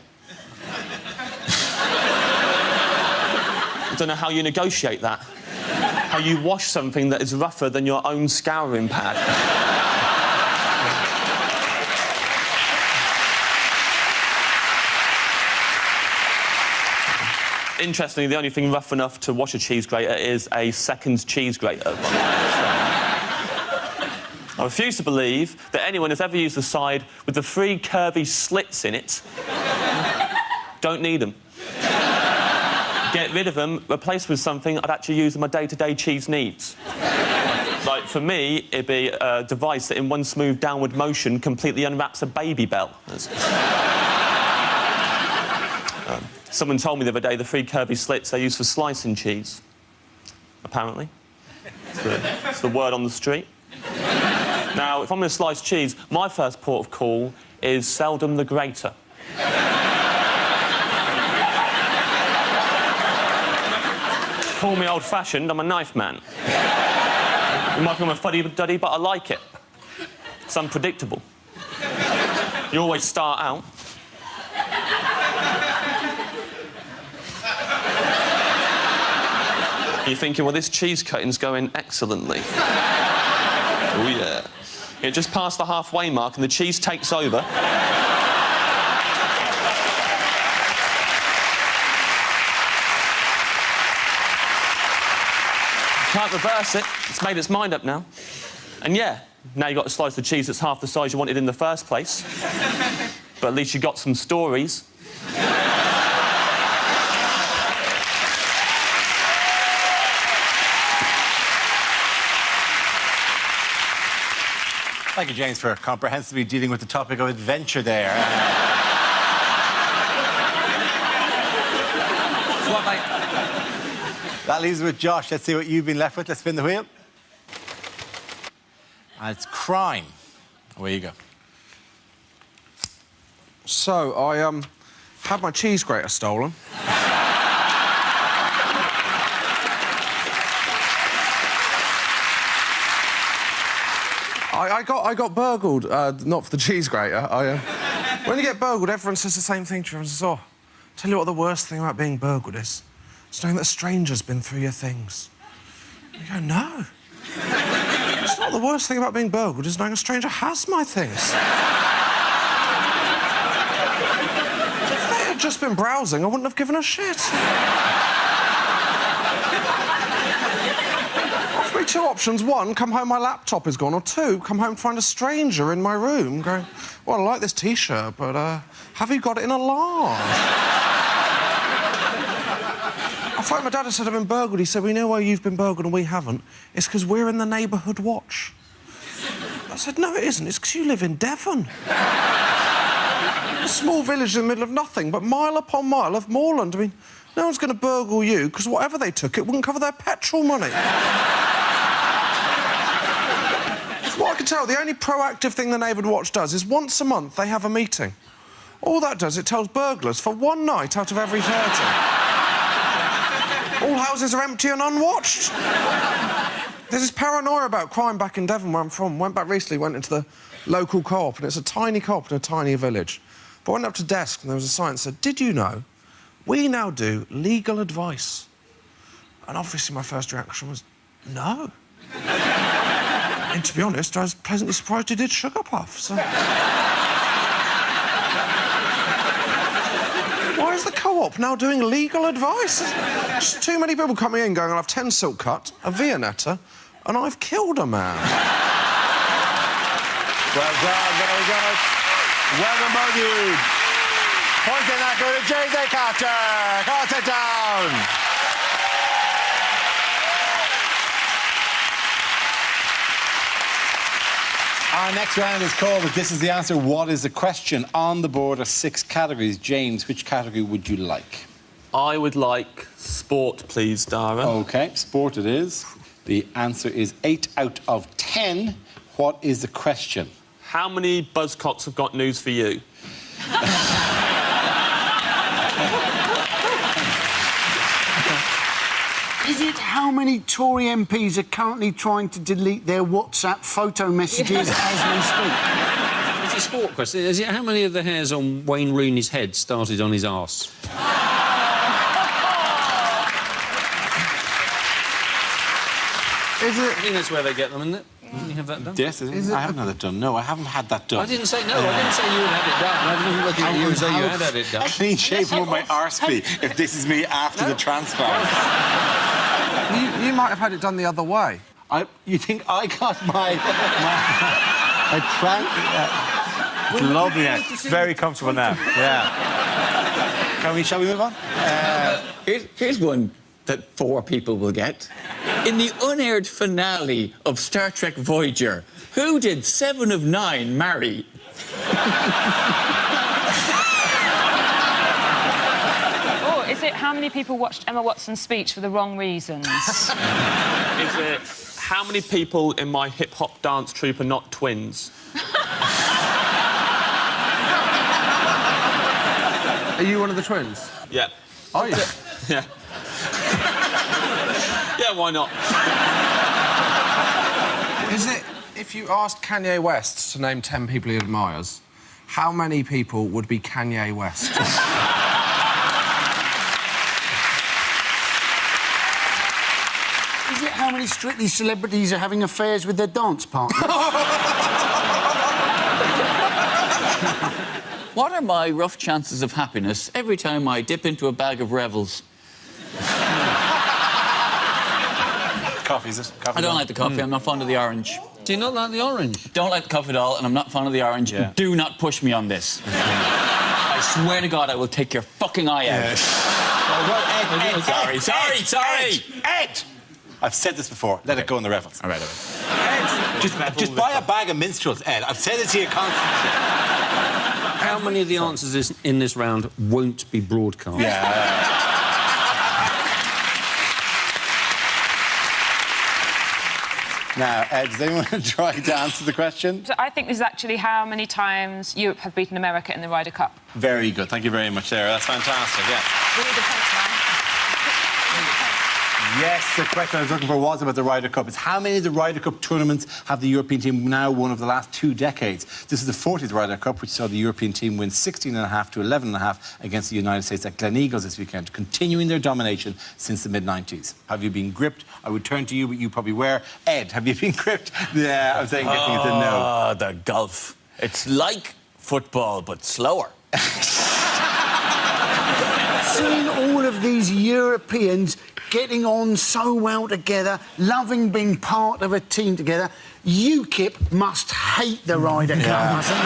I don't know how you negotiate that. How you wash something that is rougher than your own scouring pad. Interestingly, the only thing rough enough to wash a cheese grater is a second cheese grater. I refuse to believe that anyone has ever used the side with the three curvy slits in it. Don't need them. Get rid of them, replace with something I'd actually use in my day-to-day cheese needs. Like, for me, it'd be a device that in one smooth downward motion completely unwraps a baby bell. Someone told me the other day the three curvy slits they use for slicing cheese. Apparently. It's the word on the street. Now, if I'm going to slice cheese, my first port of call is seldom the grater. Call me old-fashioned, I'm a knife man. It might become a fuddy-duddy, but I like it. It's unpredictable. You always start out. You're thinking, well, this cheese coating's going excellently. Oh, yeah. It just passed the halfway mark and the cheese takes over. Can't reverse it. It's made its mind up now. And yeah, now you've got to slice the cheese that's half the size you wanted in the first place. But at least you got some stories. Thank you, James, for comprehensively dealing with the topic of adventure there. What, mate? That leaves us with Josh. Let's see what you've been left with. Let's spin the wheel. And it's crime. Away you go. So, I had my cheese grater stolen. I got burgled, not for the cheese grater. When you get burgled, everyone says the same thing to you. Everyone says, oh, tell you what the worst thing about being burgled is. It's knowing that a stranger's been through your things. You go, no. It's not the worst thing about being burgled, is knowing a stranger has my things. If they had just been browsing, I wouldn't have given a shit. Offer me two options. One, come home, my laptop is gone. Or two, come home, find a stranger in my room going, well, I like this T-shirt, but have you got it in a large? I thought my dad had said I've been burgled. He said, we know why you've been burgled and we haven't. It's because we're in the neighbourhood watch. I said, no, it isn't. It's because you live in Devon. A small village in the middle of nothing, but mile upon mile of moorland. I mean, no one's going to burgle you because whatever they took, it wouldn't cover their petrol money. From what I can tell, the only proactive thing the neighbourhood watch does is once a month they have a meeting. All that does, it tells burglars for one night out of every 30. All houses are empty and unwatched. There's this paranoia about crime back in Devon, where I'm from. Went back recently, went into the local co-op, and it's a tiny co-op in a tiny village. But I went up to desk, and there was a sign that said, did you know we now do legal advice? And obviously my first reaction was, no. And to be honest, I was pleasantly surprised you did Sugar Puff, so... Why is the co-op now doing legal advice? Just too many people coming in going, I'll have 10 silk cut, a Viennetta, and I've killed a man. Well done, very good. Well remoted. Point in that go to J.J. Carter. Carter, sit down. Our next round is called This Is the Answer, What is the Question? On the board are 6 categories. James, which category would you like? I would like sport, please, Dara. OK, sport it is. The answer is 8 out of 10. What is the question? How many buzzcocks have got news for you? Is it how many Tory MPs are currently trying to delete their WhatsApp photo messages as we speak? It's a sport question. Is it how many of the hairs on Wayne Rooney's head started on his arse? Is it? I think that's where they get them, isn't it? You have that done? Yes, it is. I haven't had that done. No, I haven't had that done. I didn't say no. I didn't say you would have it done. I wasn't looking at you as though you had it done. Clean shaven would my arse be if this is me after the transplant? You might have had it done the other way. You think I got my it's lovely now. It's very comfortable now. Yeah. Shall we move on? Here's one that 4 people will get. In the unaired finale of Star Trek Voyager, who did 7 of 9 marry? Or is it how many people watched Emma Watson's speech for the wrong reasons? Is it how many people in my hip-hop dance troupe are not twins? Are you one of the twins? Yeah. Are you? Yeah. Yeah, why not? Is it, if you asked Kanye West to name 10 people he admires, how many people would be Kanye West? Is it how many Strictly celebrities are having affairs with their dance partners? What are my rough chances of happiness every time I dip into a bag of Revels? Coffee, is it? Coffee I don't like the coffee. I'm not fond of the orange. Do you not like the orange? Don't like the coffee at all, and I'm not fond of the orange. Yeah. Do not push me on this. I swear to God, I will take your fucking eye out. Sorry. Ed! I've said this before. Let it go in the Revels. All right. Ed, just buy a bag of minstrels, Ed. I've said it to you constantly. How many of the answers in this round won't be broadcast? Yeah. Now, Ed, does anyone want to try to answer the question? So I think this is actually how many times Europe have beaten America in the Ryder Cup. Very good. Thank you very much, Sarah. That's fantastic, yeah. Really good points, man. Yes, the question I was looking for was about the Ryder Cup. It's how many of the Ryder Cup tournaments have the European team now won over the last 2 decades? This is the 40th Ryder Cup, which saw the European team win 16.5 to 11.5 against the United States at Gleneagles this weekend, continuing their domination since the mid-90s. Have you been gripped? I would turn to you, but you probably were. Ed, have you been gripped? Yeah, I'm saying guessing it's a no. Ah, the golf. It's like football, but slower. Seeing all of these Europeans getting on so well together, loving being part of a team together, UKIP must hate the Ryder Cup, mustn't they?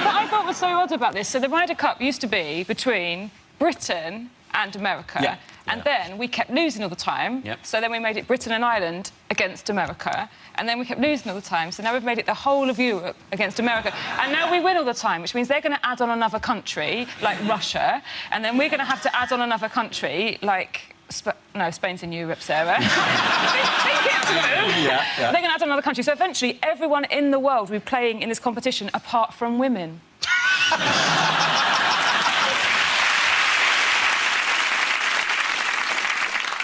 What I thought was so odd about this, so the Ryder Cup used to be between Britain and America, and then we kept losing all the time, so then we made it Britain and Ireland against America, and then we kept losing all the time, so now we've made it the whole of Europe against America, and now we win all the time, which means they're going to add on another country, like Russia, and then we're going to have to add on another country, like... No, Spain's in Europe, Sarah. They're going to add another country. So eventually, everyone in the world will be playing in this competition apart from women.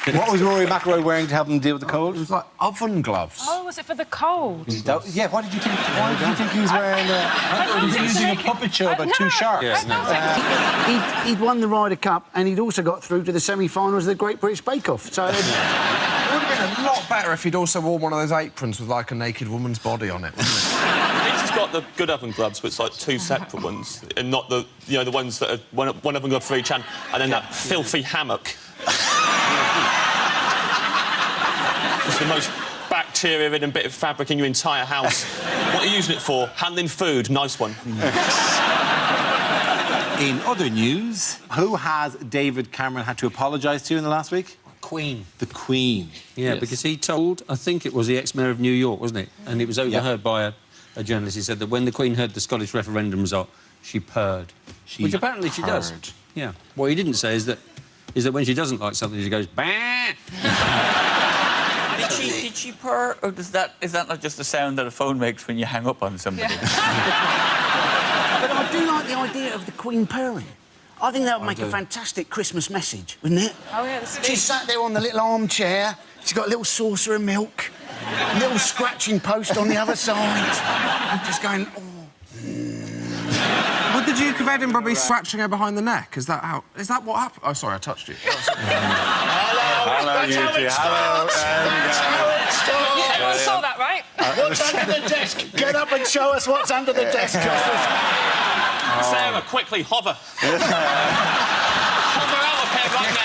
What was Rory McIlroy wearing to help him deal with the cold? It was like oven gloves. Oh, was it for the cold? Yeah, what did you think? Why did you think he was wearing he was using a puppet show about 2 sharks? He'd won the Ryder Cup and he'd also got through to the semi-finals of the Great British Bake Off. So it would have been a lot better if he'd also worn one of those aprons with like a naked woman's body on it, wouldn't it? He's got the good oven gloves, but it's like 2 separate ones, and not the the ones that are one oven glove for each hand, and then that filthy hammock. It's the most bacteria-ridden bit of fabric in your entire house. What are you using it for? Handling food? Nice one. In other news, who has David Cameron had to apologise to in the last week? Queen. The Queen. Yeah, because he told, I think it was the ex-mayor of New York, wasn't it? And it was overheard by a journalist. He said that when the Queen heard the Scottish referendum result, she purred. Which apparently she does. Yeah. What he didn't say is that when she doesn't like something, she goes, bah! Did she purr, or is that not just the sound that a phone makes when you hang up on somebody? But I do like the idea of the Queen purring. I think that would make a fantastic Christmas message, wouldn't it? Oh, yeah, the speech. She's sat there on the little armchair, she's got a little saucer of milk, a little scratching post on the other side, and just going, oh... Would the Duke of Edinburgh be scratching her behind the neck? Is that what happened? Oh, sorry, I touched you. Hello, you two. Hello. Yeah, everyone saw that, right? What's under the desk? Get up and show us what's under the desk, Justice. Sarah, quickly, hover. Hover out of here right now.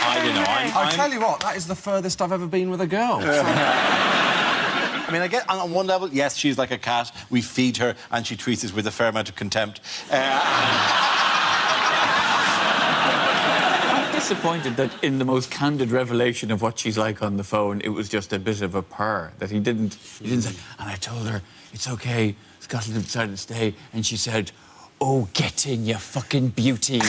I don't know. I tell you what, that is the furthest I've ever been with a girl. I mean, I get on one level, yes, she's like a cat. We feed her, and she treats us with a fair amount of contempt. I'm disappointed that in the most candid revelation of what she's like on the phone, it was just a bit of a purr. That he didn't say. And I told her it's okay. Scotland decided to stay, and she said, "Oh, get in, you fucking beauty." At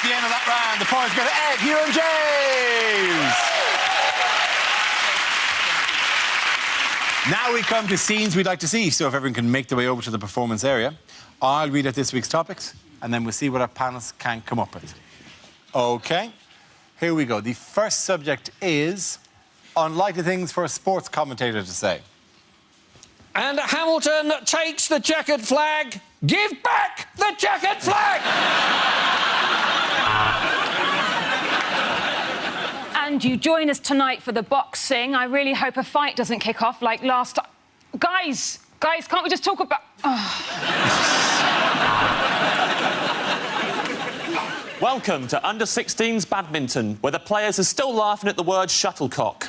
the end of that round, the points go to Ed, Hugh and James. Now we come to scenes we'd like to see, so if everyone can make their way over to the performance area, I'll read out this week's topics, and then we'll see what our panelists can come up with. OK, here we go. The first subject is unlikely things for a sports commentator to say. And Hamilton takes the checkered flag. Give back the checkered flag! And you join us tonight for the boxing. I really hope a fight doesn't kick off like last time. Guys, can't we just talk about... Welcome to Under-16s badminton, where the players are still laughing at the word shuttlecock.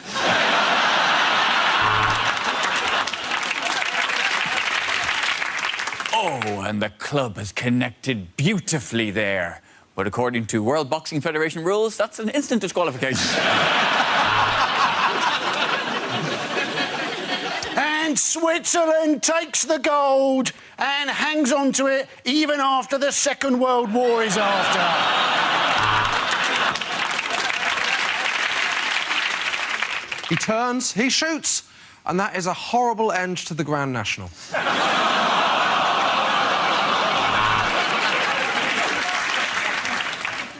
Oh, and the club has connected beautifully there. But according to World Boxing Federation rules, that's an instant disqualification. And Switzerland takes the gold and hangs on to it even after the Second World War is after. He turns, he shoots, and that is a horrible end to the Grand National.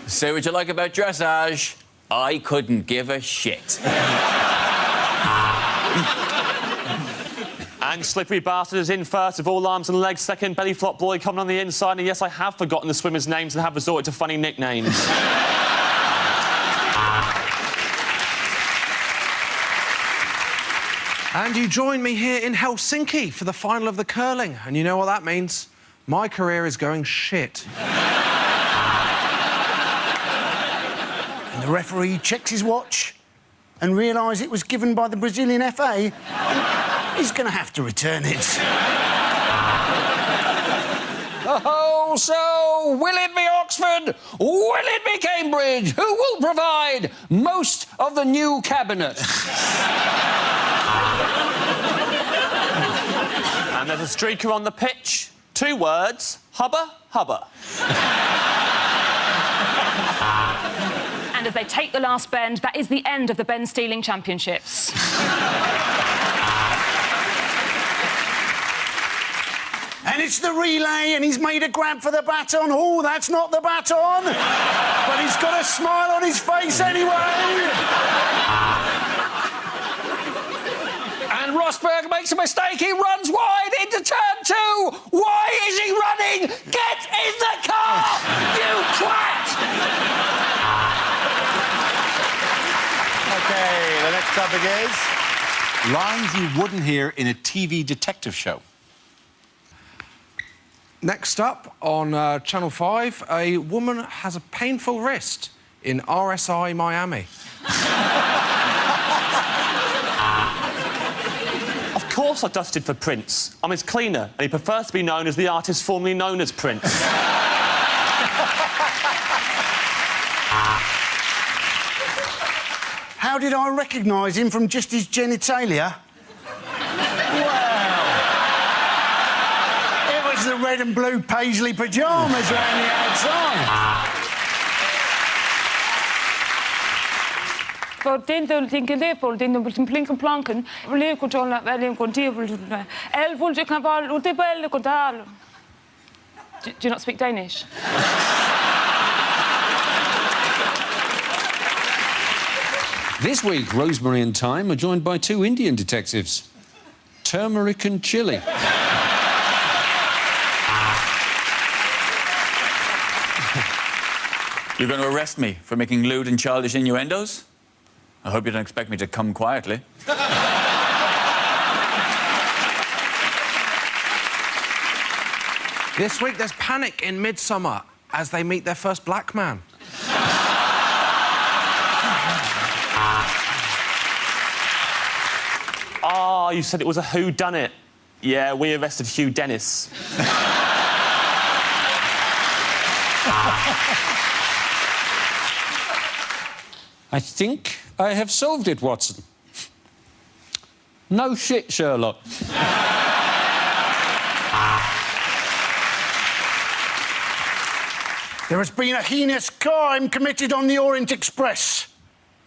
Say what you like about dressage, I couldn't give a shit. And Slippery Bastard is in first with all arms and legs. Second, Belly Flop Boy coming on the inside. And yes, I have forgotten the swimmers' names and have resorted to funny nicknames. And you join me here in Helsinki for the final of the curling. And you know what that means? My career is going shit. And the referee checks his watch and realises it was given by the Brazilian FA. He's going to have to return it. Oh, so will it be Oxford? Will it be Cambridge? Who will provide most of the new cabinet? And there's a streaker on the pitch. 2 words, hubba, hubba. And as they take the last bend, that is the end of the Ben Stealing Championships. And it's the relay, and he's made a grab for the baton. Oh, that's not the baton. But he's got a smile on his face anyway. And Rosberg makes a mistake. He runs wide into turn 2. Why is he running? Get in the car, you twat! OK, the next topic is lines you wouldn't hear in a TV detective show. Next up, on Channel 5, a woman has a painful wrist in RSI Miami. Of course I dusted for Prince. I'm his cleaner, and he prefers to be known as the artist formerly known as Prince. How did I recognise him from just his genitalia? The red and blue paisley pyjamas around the outside. Do you not speak Danish? This week, Rosemary and Thyme are joined by 2 Indian detectives. Turmeric and chilli. You're going to arrest me for making lewd and childish innuendos? I hope you don't expect me to come quietly. This week, there's panic in Midsummer as they meet their first black man. Ah, you said it was a whodunit. Yeah, we arrested Hugh Dennis. I think I have solved it, Watson. No shit, Sherlock. There has been a heinous crime committed on the Orient Express.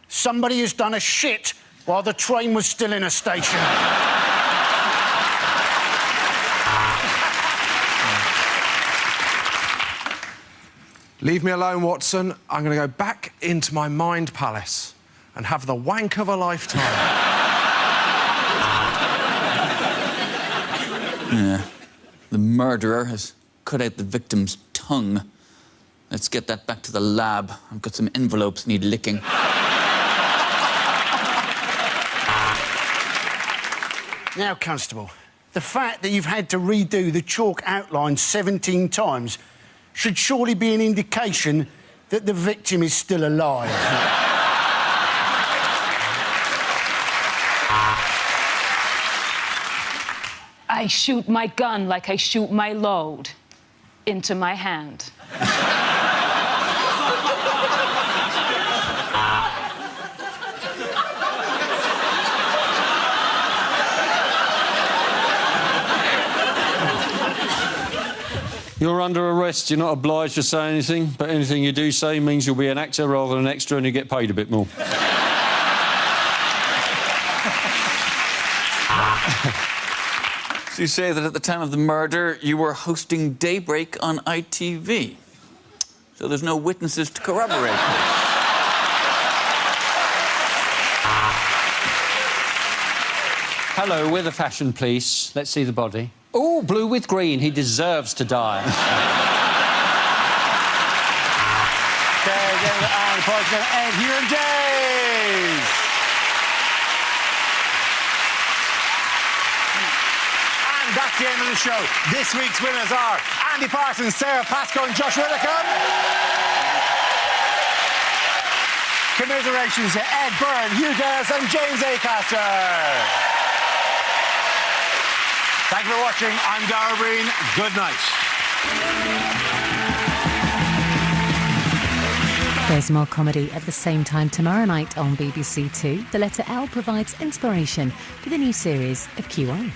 Somebody has done a shit while the train was still in a station. Leave me alone, Watson. I'm going to go back into my mind palace and have the wank of a lifetime. Yeah. The murderer has cut out the victim's tongue. Let's get that back to the lab. I've got some envelopes need licking. Now, Constable, the fact that you've had to redo the chalk outline 17 times should surely be an indication that the victim is still alive. I shoot my gun like I shoot my load into my hand. You're under arrest. You're not obliged to say anything, but anything you do say means you'll be an actor rather than an extra and you get paid a bit more. So you say that at the time of the murder, you were hosting Daybreak on ITV. So there's no witnesses to corroborate. Hello, we're the fashion police. Let's see the body. Oh, blue with green. He deserves to die. Okay, again, and the prize going to Ed, Hugh and James. And that's the end of the show. This week's winners are Andy Parsons, Sarah Pascoe and Josh Whittaker. Commiserations to Ed Byrne, Hugh Garris and James Acaster. Thank you for watching. I'm Dara Breen. Good night. There's more comedy at the same time tomorrow night on BBC Two. The letter L provides inspiration for the new series of QI.